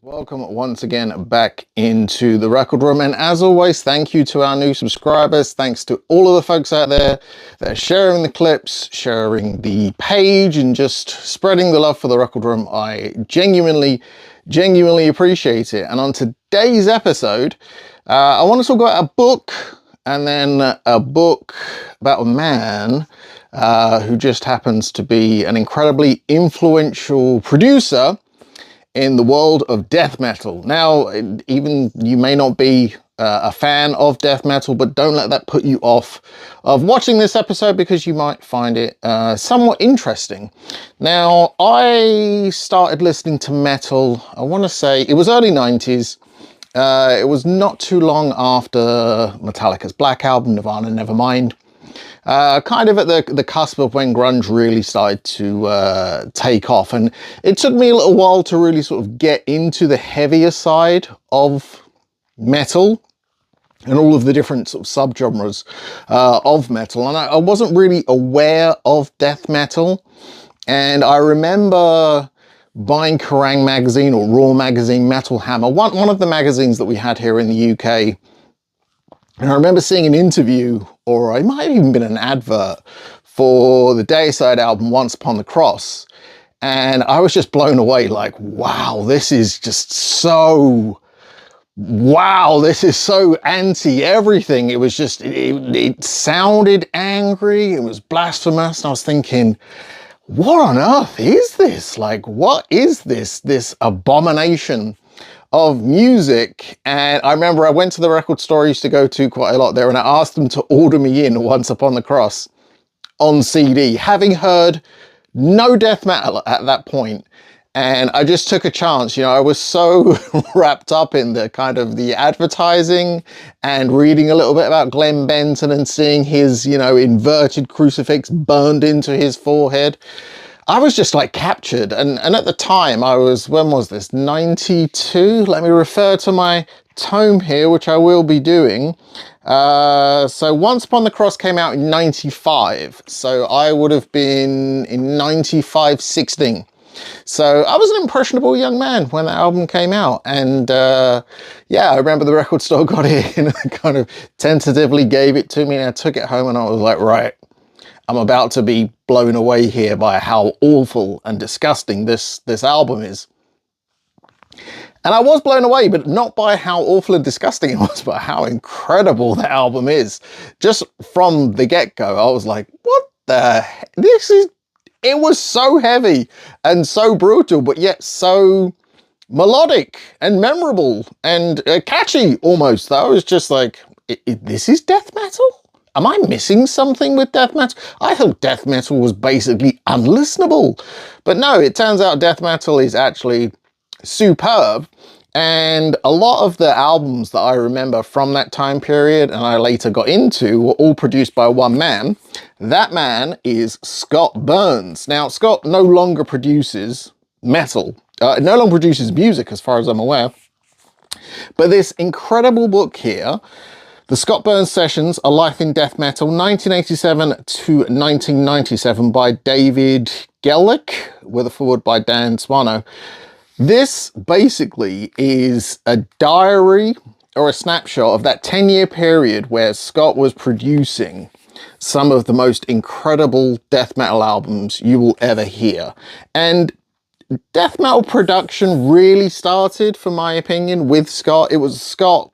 Welcome once again back into the record room, and as always, thank you to our new subscribers. Thanks to all of the folks out there that are sharing the clips, sharing the page, and just spreading the love for the record room. I genuinely appreciate it. And on today's episode, I want to talk about a book, and then a book about a man who just happens to be an incredibly influential producer in the world of death metal. Now, even you may not be a fan of death metal, but don't let that put you off of watching this episode, because you might find it somewhat interesting. Now, I started listening to metal, I want to say it was early 90s. It was not too long after Metallica's Black Album, Nirvana Nevermind. Kind of at the cusp of when grunge really started to take off, and it took me a little while to really sort of get into the heavier side of metal and all of the different sort of subgenres of metal, and I wasn't really aware of death metal. And I remember buying Kerrang magazine or Raw magazine, Metal Hammer, one of the magazines that we had here in the UK. And I remember seeing an interview, or it might have even been an advert, for the Deicide album Once Upon the Cross. And I was just blown away, like, wow, this is just so, wow, this is so anti-everything. It was just, it sounded angry, it was blasphemous. And I was thinking, what on earth is this? Like, what is this abomination of music? And I remember I went to the record store I used to go to quite a lot there, and I asked them to order me in Once Upon the Cross on CD, having heard no death metal at that point. And I just took a chance. You know, I was so wrapped up in the kind of the advertising and reading a little bit about Glenn Benton and seeing his, you know, inverted crucifix burned into his forehead. I was just like captured. And at the time I was, when was this? 92? Let me refer to my tome here, which I will be doing. So Once Upon the Cross came out in 95. So I would have been in 95, 16. So I was an impressionable young man when the album came out. And yeah, I remember the record store got it and kind of tentatively gave it to me, and I took it home and I was like, right, I'm about to be blown away here by how awful and disgusting this album is. And I was blown away, but not by how awful and disgusting it was, but how incredible the album is. Just from the get-go, I was like, what the heck? It was so heavy and so brutal, but yet so melodic and memorable and catchy almost. I was just like, this is death metal? Am I missing something with death metal? I thought death metal was basically unlistenable. But no, it turns out death metal is actually superb. And a lot of the albums that I remember from that time period, and I later got into, were all produced by one man. That man is Scott Burns. Now, Scott no longer produces metal. No longer produces music, as far as I'm aware. But this incredible book here, The Scott Burns Sessions, A Life in Death Metal, 1987 to 1997 by David Gellick, with a foreword by Dan Swano. This basically is a diary or a snapshot of that 10-year period where Scott was producing some of the most incredible death metal albums you will ever hear. And death metal production really started, for my opinion, with Scott. It was Scott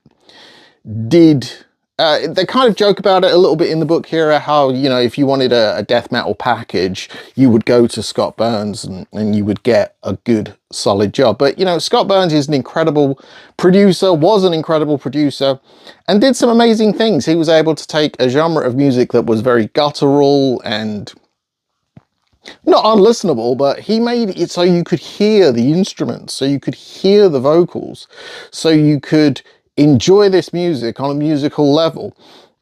did... they kind of joke about it a little bit in the book here, how, you know, if you wanted a death metal package, you would go to Scott Burns and you would get a good, solid job. But, you know, Scott Burns is an incredible producer, was an incredible producer, and did some amazing things. He was able to take a genre of music that was very guttural and not unlistenable, but he made it so you could hear the instruments, so you could hear the vocals, so you could enjoy this music on a musical level.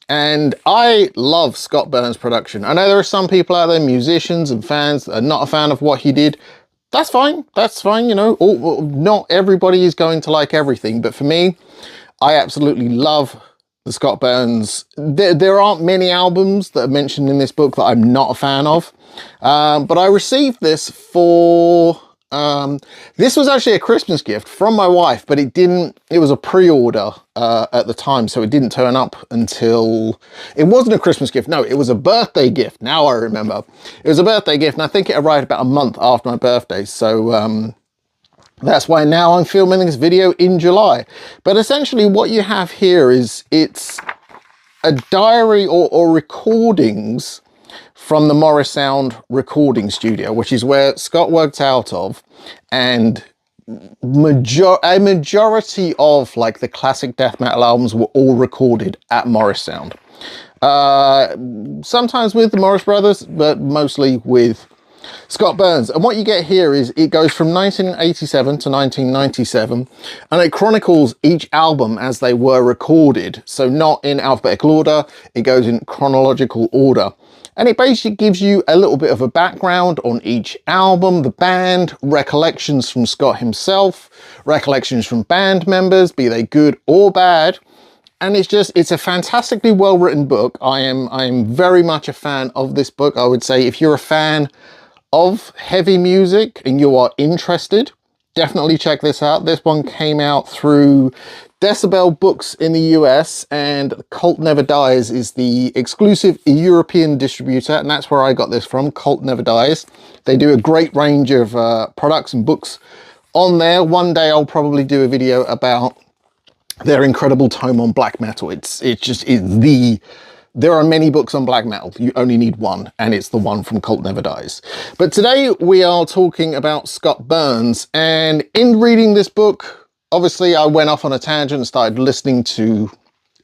And I love Scott Burns' production. I know there are some people out there, musicians and fans, that are not a fan of what he did. That's fine, you know, not everybody is going to like everything, but for me, I absolutely love the Scott Burns. There aren't many albums that are mentioned in this book that I'm not a fan of, but I received this for This was actually a Christmas gift from my wife, but it was a pre-order at the time, so it didn't turn up until, it wasn't a Christmas gift, no, it was a birthday gift. Now I remember. It was a birthday gift, and I think it arrived about a month after my birthday, so that's why now I'm filming this video in July. But essentially what you have here is, it's a diary or recordings from the Morris Sound recording studio, which is where Scott worked out of, and a majority of like the classic death metal albums were all recorded at Morris Sound. Sometimes with the Morris Brothers, but mostly with Scott Burns. And what you get here is, it goes from 1987 to 1997, and it chronicles each album as they were recorded. So not in alphabetical order, it goes in chronological order. And it basically gives you a little bit of a background on each album, the band, recollections from Scott himself, recollections from band members, be they good or bad. And it's a fantastically well-written book. I am very much a fan of this book. I would say if you're a fan of heavy music and you are interested, definitely check this out. This one came out through Decibel Books in the US, and Cult Never Dies is the exclusive European distributor, and that's where I got this from, Cult Never Dies. They do a great range of products and books on there. One day I'll probably do a video about their incredible tome on black metal. There are many books on black metal. You only need one, and it's the one from Cult Never Dies. But today we are talking about Scott Burns, and in reading this book, obviously I went off on a tangent and started listening to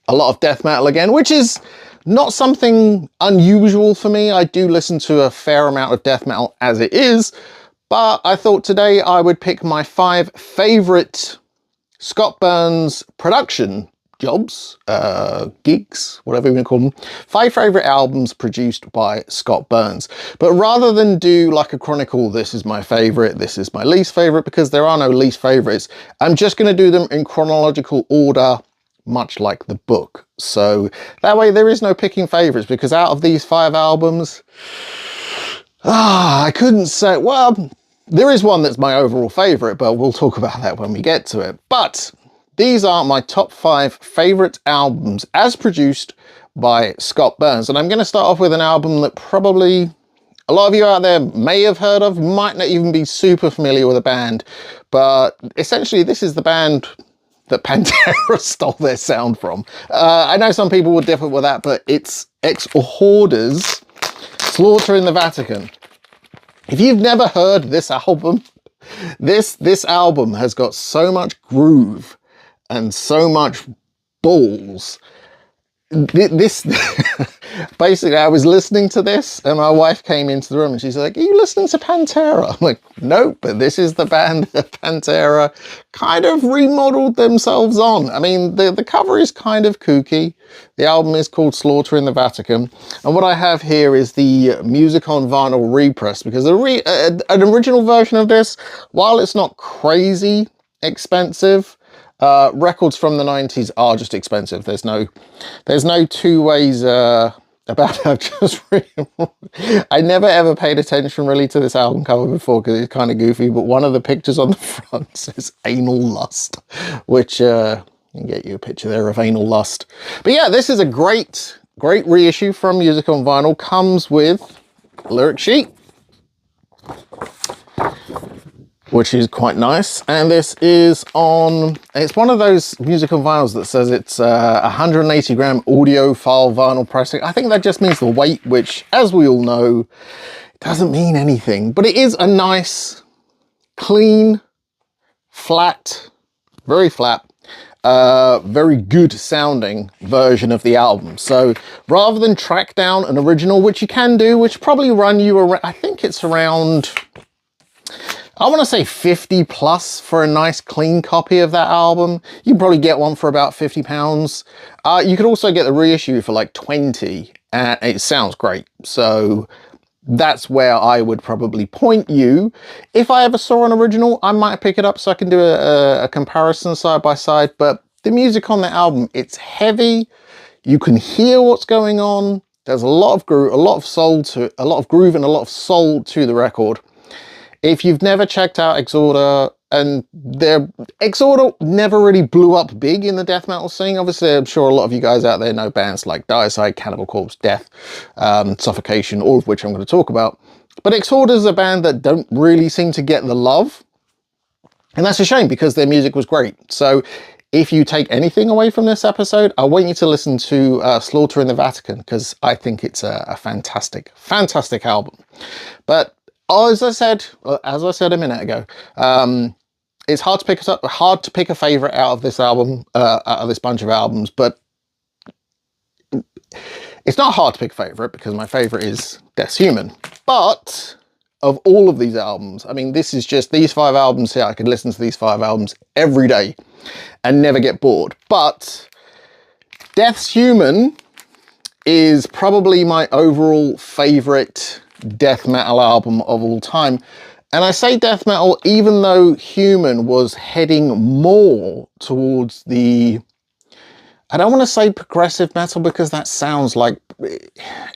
a lot of death metal again, which is not something unusual for me. I do listen to a fair amount of death metal as it is, but I thought today I would pick my 5 favorite Scott Burns production jobs, gigs, whatever you want to call them. 5 favorite albums produced by Scott Burns. But rather than do like a chronicle, this is my favorite, this is my least favorite, because there are no least favorites, I'm just going to do them in chronological order, much like the book. So that way there is no picking favorites, because out of these 5 albums, I couldn't say, well, there is one that's my overall favorite, but we'll talk about that when we get to it. But these are my top 5 favorite albums as produced by Scott Burns. And I'm going to start off with an album that probably a lot of you out there may have heard of, might not even be super familiar with the band, but essentially this is the band that Pantera stole their sound from. I know some people would differ with that, but it's Exhorder's Slaughter in the Vatican. If you've never heard this album, this album has got so much groove and so much balls. This basically, I was listening to this and my wife came into the room and she's like, are you listening to Pantera? I'm like, nope, but this is the band that Pantera kind of remodeled themselves on. I mean, the cover is kind of kooky. The album is called Slaughter in the Vatican. And what I have here is the Music on Vinyl repress, because an original version of this, while it's not crazy expensive, records from the 90s are just expensive. There's no two ways about it. I've just I never ever paid attention really to this album cover before because it's kind of goofy, but one of the pictures on the front says Anal Lust, which I can get you a picture there of Anal Lust. But yeah, this is a great reissue from Music on Vinyl. Comes with a lyric sheet, which is quite nice. And this is it's one of those Music on Vinyls that says it's 180 gram audiophile vinyl pressing. I think that just means the weight, which, as we all know, doesn't mean anything. But it is a nice, clean, flat, very good sounding version of the album. So rather than track down an original, which you can do, which probably run you around, I think it's around, I want to say 50 plus for a nice clean copy of that album. You can probably get one for about £50. You could also get the reissue for like 20, and it sounds great. So that's where I would probably point you. If I ever saw an original, I might pick it up so I can do a comparison side by side. But the music on the album, it's heavy. You can hear what's going on. There's a lot of groove, a lot of groove and a lot of soul to the record. If you've never checked out Exhorder, and their Exhorder never really blew up big in the death metal scene. Obviously, I'm sure a lot of you guys out there know bands like Deicide, Cannibal Corpse, Death, Suffocation, all of which I'm going to talk about. But Exhorder is a band that don't really seem to get the love. And that's a shame because their music was great. So if you take anything away from this episode, I want you to listen to Slaughter in the Vatican, because I think it's a fantastic, fantastic album. But as I said a minute ago, it's hard to pick a favorite out of this album, out of this bunch of albums. But it's not hard to pick a favorite because my favorite is Death's Human. But of all of these albums, I mean, this is just these 5 albums here. I could listen to these 5 albums every day and never get bored. But Death's Human is probably my overall favorite death metal album of all time. And I say death metal even though Human was heading more towards the, I don't want to say progressive metal because that sounds like,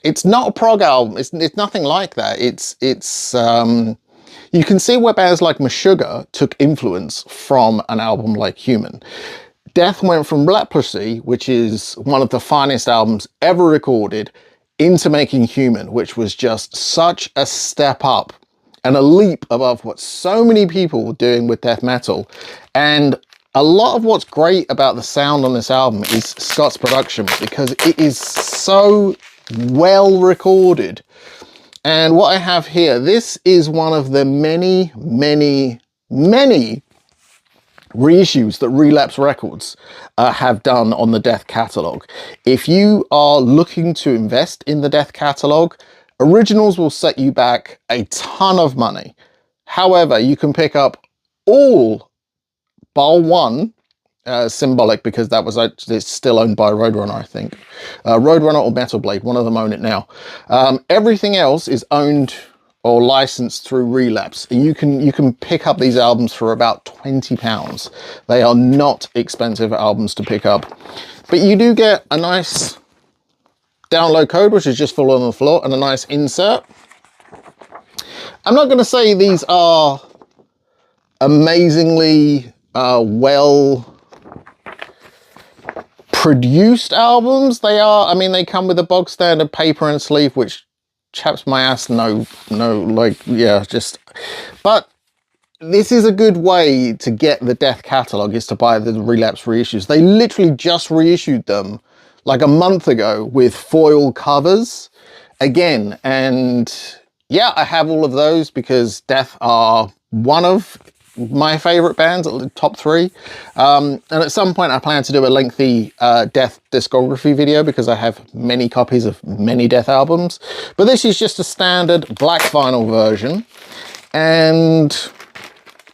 it's not a prog album. It's nothing like that. It's you can see where bands like Meshuggah took influence from an album like Human. Death went from Leprosy, which is one of the finest albums ever recorded, into making Human, which was just such a step up and a leap above what so many people were doing with death metal. And a lot of what's great about the sound on this album is Scott's production, because it is so well recorded. And what I have here, this is one of the many, many, many reissues that Relapse Records have done on the Death catalogue. If you are looking to invest in the Death catalogue, originals will set you back a ton of money. However, you can pick up all bar one, Symbolic, because that was actually still owned by Roadrunner, I think. Roadrunner or Metal Blade, one of them own it now. Everything else is owned or licensed through Relapse. You can pick up these albums for about £20. They are not expensive albums to pick up, but you do get a nice download code, which is just full on the floor, and a nice insert. I'm not going to say these are amazingly well produced albums. They are, I mean, they come with a bog standard paper and sleeve, which chaps my ass, but this is a good way to get the Death catalogue, is to buy the Relapse reissues. They literally just reissued them like a month ago with foil covers again. And yeah, I have all of those because Death are one of my favorite bands, top 3. And at some point I plan to do a lengthy Death discography video because I have many copies of many Death albums. But this is just a standard black vinyl version, and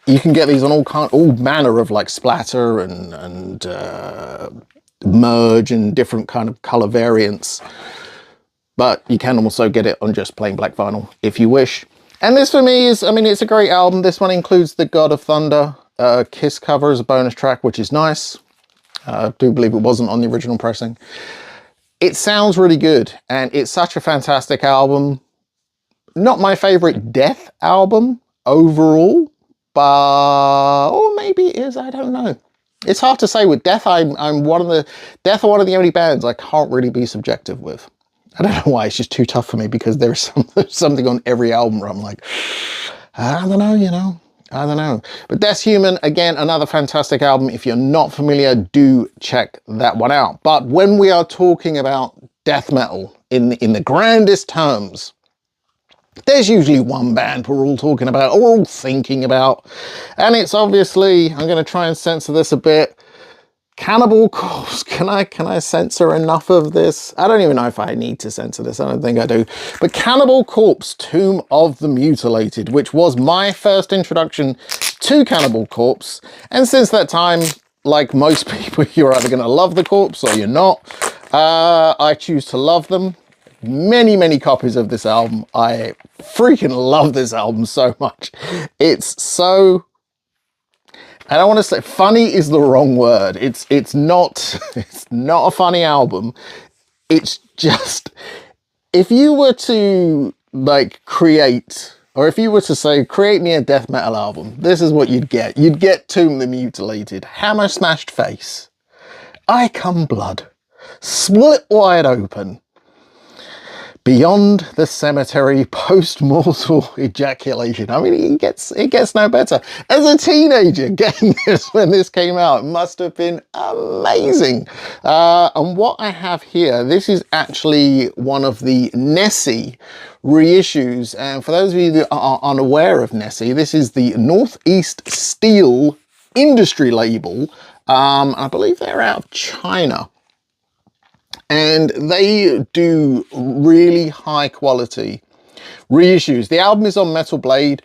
you can get these on all manner of like splatter and merge and different kind of color variants. But you can also get it on just plain black vinyl if you wish. And this for me is, I mean, it's a great album. This one includes the God of Thunder Kiss cover as a bonus track, which is nice. I do believe it wasn't on the original pressing. It sounds really good, and it's such a fantastic album. Not my favorite Death album overall, but, or maybe it is, I don't know. It's hard to say. With Death, I'm one of the only bands I can't really be subjective with. I don't know why, it's just too tough for me, because there's something on every album where I'm like, I don't know, you know, I don't know. But Death's Human, again, another fantastic album. If you're not familiar, do check that one out. But when we are talking about death metal in the grandest terms, there's usually one band we're all talking about, or all thinking about. And it's obviously, I'm going to try and censor this a bit, Cannibal Corpse. Can I censor enough of this? I don't even know if I need to censor this. I don't think I do. But Cannibal Corpse, Tomb of the Mutilated, which was my first introduction to Cannibal Corpse. And since that time, like most people, you're either going to love the Corpse or you're not. I choose to love them. Many copies of this album. I freaking love this album so much. It's so, I don't want to say funny is the wrong word. It's not a funny album. It's just, if you were to like create or if you were to say, create me a death metal album, this is what you'd get. You'd get Tomb the Mutilated, Hammer Smashed Face, I Come Blood, Split Wide Open, Beyond the Cemetery, Post-Mortal Ejaculation. I mean, it gets no better. As a teenager getting this when this came out, it must have been amazing. And what I have here, this is actually one of the Nessie reissues. And for those of you that are unaware of Nessie, this is the Northeast Steel industry label. I believe they're out of China. And they do really high quality reissues. The album is on Metal Blade,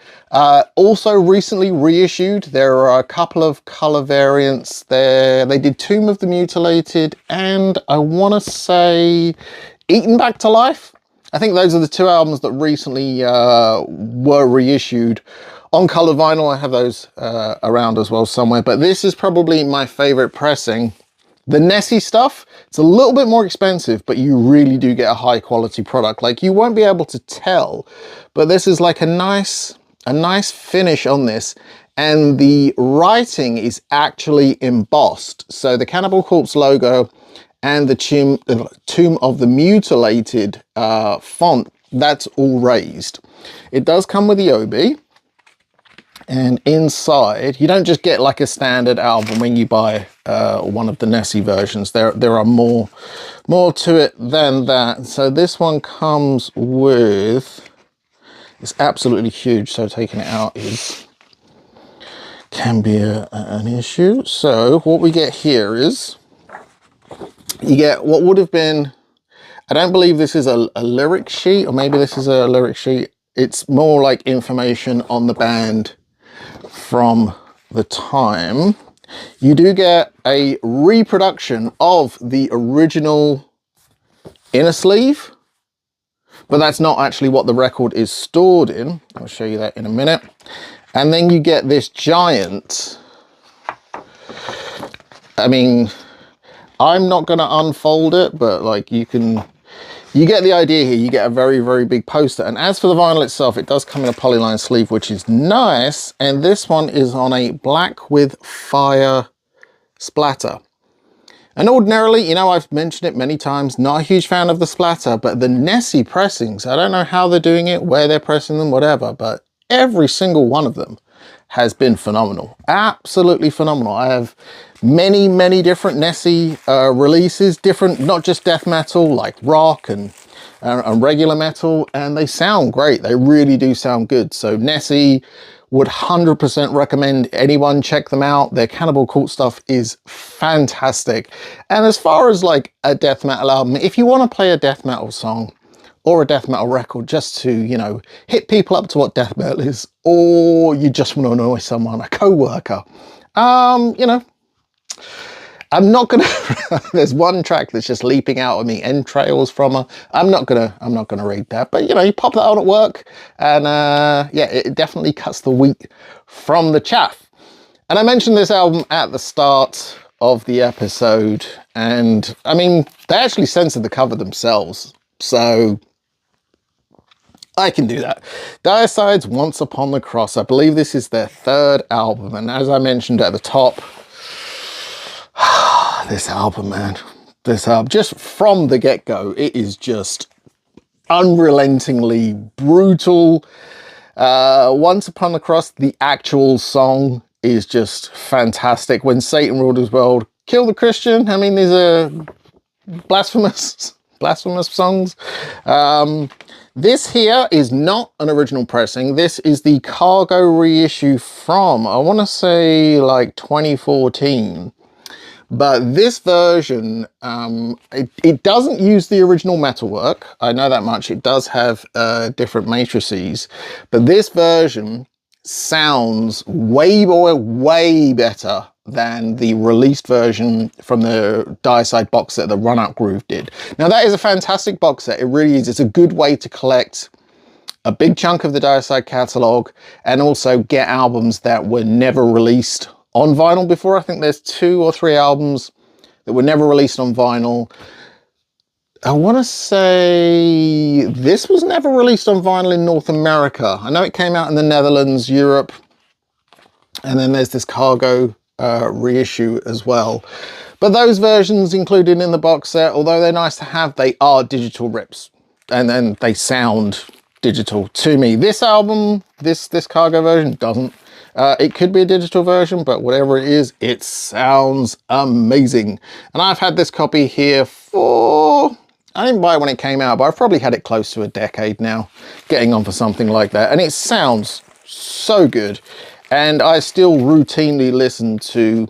also recently reissued. There are a couple of color variants there. They did Tomb of the Mutilated and I want to say Eaten Back to Life. I think those are the two albums that recently were reissued on color vinyl. I have those around as well somewhere, but this is probably my favorite pressing. The Nessie stuff, it's a little bit more expensive, but you really do get a high quality product. Like, you won't be able to tell, but this is like a nice finish on this. And the writing is actually embossed. So the Cannibal Corpse logo and the Tomb of the Mutilated font, that's all raised. It does come with the OB. And inside, you don't just get like a standard album when you buy one of the Nessie versions. There are more to it than that. So this one comes with, it's absolutely huge. So taking it out can be an issue. So what we get here is, you get what would have been, I don't believe this is a lyric sheet, or maybe this is a lyric sheet. It's more like information on the band from the time. You do get a reproduction of the original inner sleeve, but that's not actually what the record is stored in. I'll show you that in a minute. And then you get this giant, I mean, I'm not going to unfold it, but like you get the idea here. You get a very, very big poster. And as for the vinyl itself, it does come in a polyline sleeve, which is nice. And this one is on a black with fire splatter. And ordinarily, you know, I've mentioned it many times, not a huge fan of the splatter, but the Nessie pressings, I don't know how they're doing it, where they're pressing them, whatever, but every single one of them has been phenomenal. Absolutely phenomenal. I have many different Nessie releases, different, not just death metal, like rock and regular metal, and they sound great. They really do sound good. So Nessie, would 100% recommend anyone check them out. Their Cannibal Corpse stuff is fantastic. And as far as like a death metal album, if you want to play a death metal song or a death metal record just to, you know, hit people up to what death metal is, or you just want to annoy someone, a co-worker, you know, I'm not gonna, there's one track that's just leaping out at me, Entrails from her. I'm not gonna read that, but you know, you pop that on at work and yeah, it definitely cuts the wheat from the chaff. And I mentioned this album at the start of the episode, and I mean, they actually censored the cover themselves, so I can do that. Deicide's Once Upon the Cross. I believe this is their third album, and as I mentioned at the top, this album, man, this album, just from the get-go, it is just unrelentingly brutal. Once Upon the Cross, the actual song is just fantastic. When Satan ruled his world, kill the Christian. I mean, these are blasphemous songs. This here is not an original pressing. This is the Cargo reissue from, I want to say, like 2014. But this version, it doesn't use the original metalwork. I know that much. It does have different matrices. But this version sounds way better than the released version from the Deicide box set that Run Out Groove did. Now, that is a fantastic box set. It really is. It's a good way to collect a big chunk of the Deicide catalogue and also get albums that were never released on vinyl before. I think there's 2 or 3 albums that were never released on vinyl. I want to say this was never released on vinyl in North America. I know it came out in the Netherlands, Europe, and then there's this cargo reissue as well. But those versions included in the box set, although they're nice to have, they are digital rips, and then they sound digital to me. This album, this cargo version doesn't. It could be a digital version, but whatever it is, it sounds amazing. And I've had this copy here for, I didn't buy it when it came out, but I've probably had it close to a decade now, getting on for something like that. And it sounds so good. And I still routinely listen to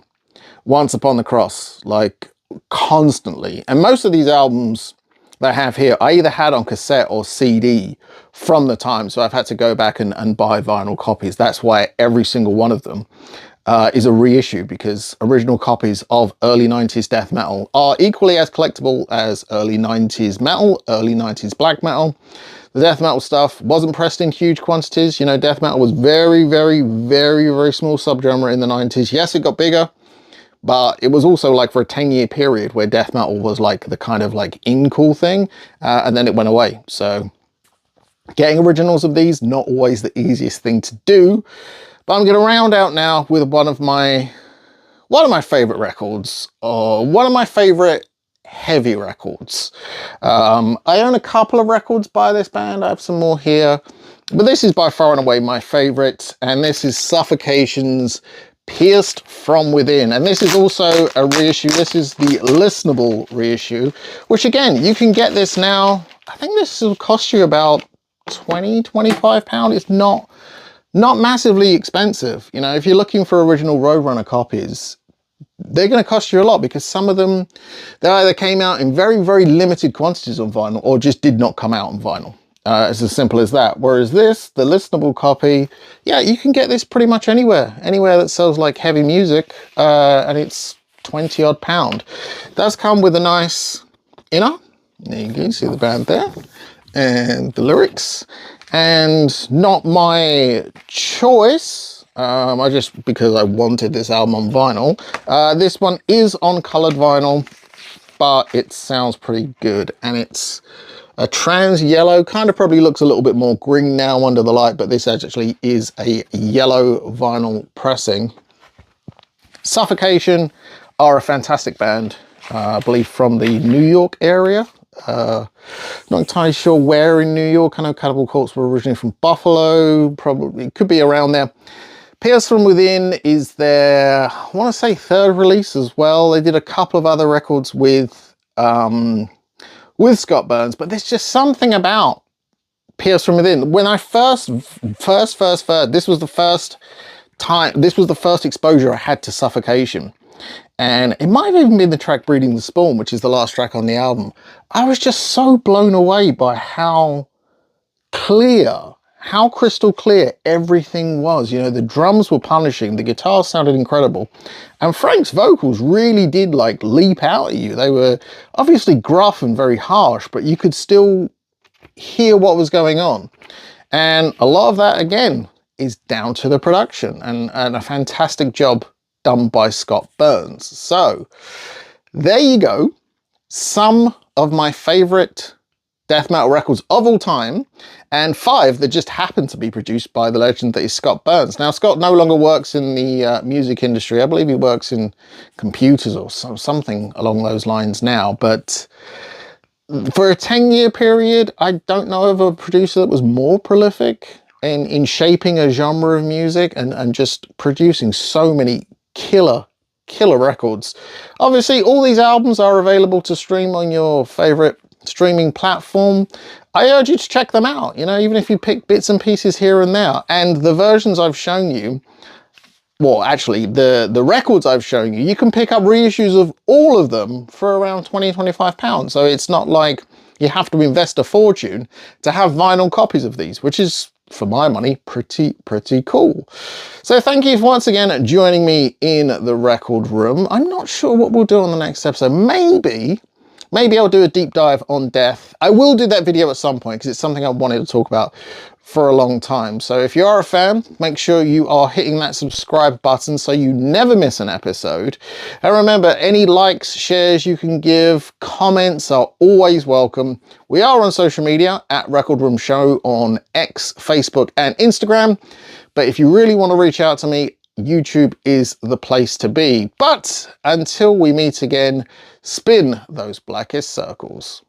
Once Upon the Cross, like constantly. And most of these albums that I have here, I either had on cassette or CD from the time. So I've had to go back and buy vinyl copies. That's why every single one of them is a reissue, because original copies of early 90s death metal are equally as collectible as early 90s metal, early 90s black metal. The death metal stuff wasn't pressed in huge quantities. You know, death metal was very, very, very, very small subgenre in the 90s. Yes, it got bigger, but it was also like for a 10-year period where death metal was like the kind of like in cool thing, and then it went away. So getting originals of these, not always the easiest thing to do. But I'm going to round out now with one of my favorite records, or one of my favorite heavy records. I own a couple of records by this band. I have some more here, but this is by far and away my favorite, and this is Suffocation's Pierced from Within. And this is also a reissue. This is the listenable reissue, which again, you can get this now. I think this will cost you about £20–25. It's not massively expensive. You know, if you're looking for original Roadrunner copies, they're going to cost you a lot, because some of them, they either came out in very, very limited quantities on vinyl or just did not come out on vinyl. It's as simple as that. Whereas this, the listenable copy, yeah, you can get this pretty much anywhere that sells like heavy music, and it's 20 odd pound. It does come with a nice inner. There you go, see the band there, and the lyrics. And not my choice, I just, because I wanted this album on vinyl. This one is on colored vinyl, but it sounds pretty good, and it's a trans yellow. Kind of probably looks a little bit more green now under the light, but this actually is a yellow vinyl pressing. Suffocation are a fantastic band, I believe from the New York area. Not entirely sure where in New York. I know Cannibal Corpse were originally from Buffalo, probably could be around there. Pierced from Within is their, I want to say, third release as well. They did a couple of other records with Scott Burns, but there's just something about Pierced from Within. When I first, this was the first time, this was the first exposure I had to Suffocation. And it might have even been the track Breeding the Spawn, which is the last track on the album. I was just so blown away by how clear, how crystal clear everything was. You know, the drums were punishing, the guitar sounded incredible, and Frank's vocals really did like leap out at you. They were obviously gruff and very harsh, but you could still hear what was going on. And a lot of that, again, is down to the production and a fantastic job done by Scott Burns. So there you go, some of my favorite death metal records of all time, and 5 that just happen to be produced by the legend that is Scott Burns. Now, Scott no longer works in the music industry. I believe he works in computers or something along those lines now, but for a 10-year period, I don't know of a producer that was more prolific in shaping a genre of music and just producing so many killer records. Obviously, all these albums are available to stream on your favorite streaming platform. I urge you to check them out, you know, even if you pick bits and pieces here and there. And the versions I've shown you, well, actually, the records I've shown you, you can pick up reissues of all of them for around £20–25. So it's not like you have to invest a fortune to have vinyl copies of these, which is, for my money, pretty cool. So thank you once again joining me in the record room. I'm not sure what we'll do on the next episode. Maybe I'll do a deep dive on Death. I will do that video at some point because it's something I wanted to talk about for a long time. So if you are a fan, make sure you are hitting that subscribe button so you never miss an episode. And remember, any likes, shares you can give, comments are always welcome. We are on social media at Record Room Show on X, Facebook and Instagram. But if you really want to reach out to me, YouTube is the place to be. But until we meet again, spin those blackest circles.